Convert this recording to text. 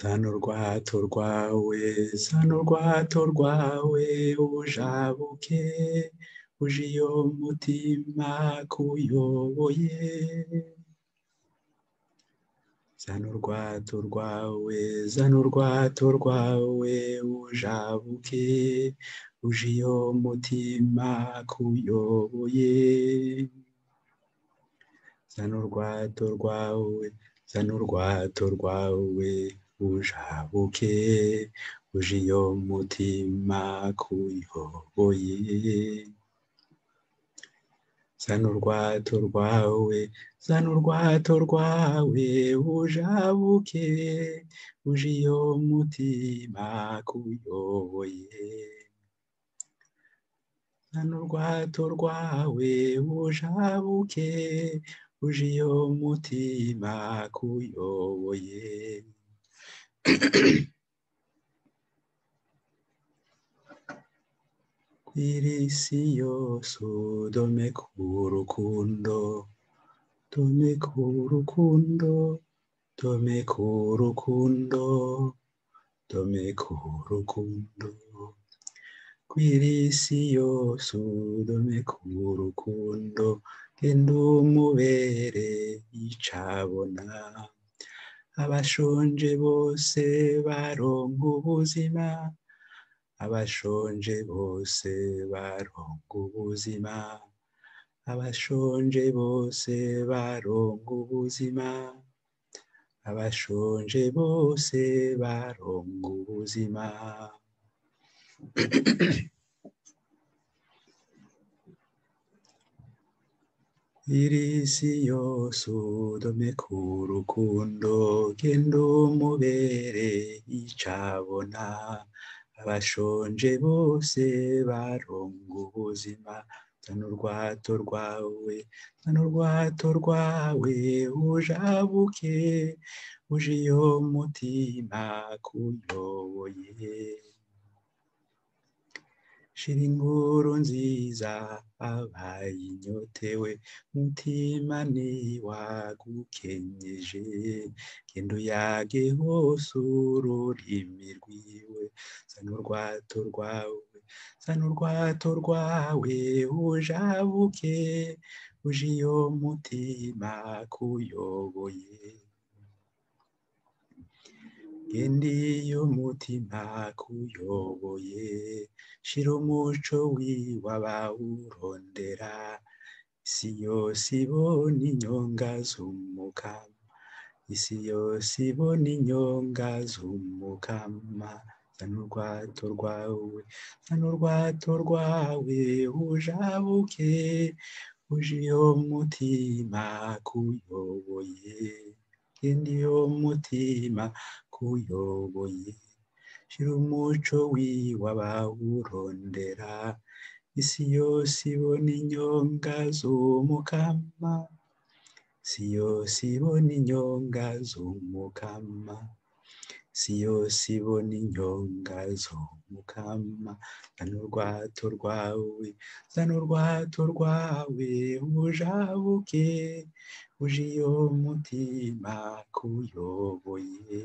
zana urwato rwawe ujabuke uje iyo mutima kuyoboye. Zana urwato rwawe ujabuke uje iyo mutima kuyoboye. Zana urwato rwawe ujabuke uje iyo mutima kuyoboye. Zana urwato rwawe ujabuke uje iyo mutima kuyoboye. Zana urwato rwawe ujabuke uje iyo mutima kuyoboye. Kw'iri si yose udome ku rukundo, dome ku rukundo, dome ku rukundo, dome ku rukundo. Kw'iri si yose udome ku rukundo, genda umubere icabona. Abashonje bose baronka ubuzima, abashonje bose baronka ubuzima, abashonje bose baronka ubuzima, abashonje bose baronka ubuzima. Iri si yose udome ku rukundo, genda umubere icabona. Abashonje bose baronka ubuzima. Zana urwato rwawe ujabuke uje iyo mutima kuyoboye. Shira inkuru nziza abayinyotewe, mutima ntiwagukenyeje. Genda uyage hose ururimi rwiwe. Zana urwato rwawe ujabuke uje iyo mutima kuyoboye. Genda iyo mutima kuyoboye, shira umuco wiwe abawurondera. Isi yose ibona inyonga z'umukama, isi yose ibona inyonga z'umukama. Zana urwato rwawe ujabuke uje iyo mutima kuyoboye. Genda iyo mutima kuyoboye, shira umuco wiwe abawurondera. Isi yose ibona inyonga z'umukama, isi yose ibona inyonga z'umukama, isi yose ibona inyonga z'umukama. Zana urwato rwawe ujabuke uje iyo mutima kuyoboye.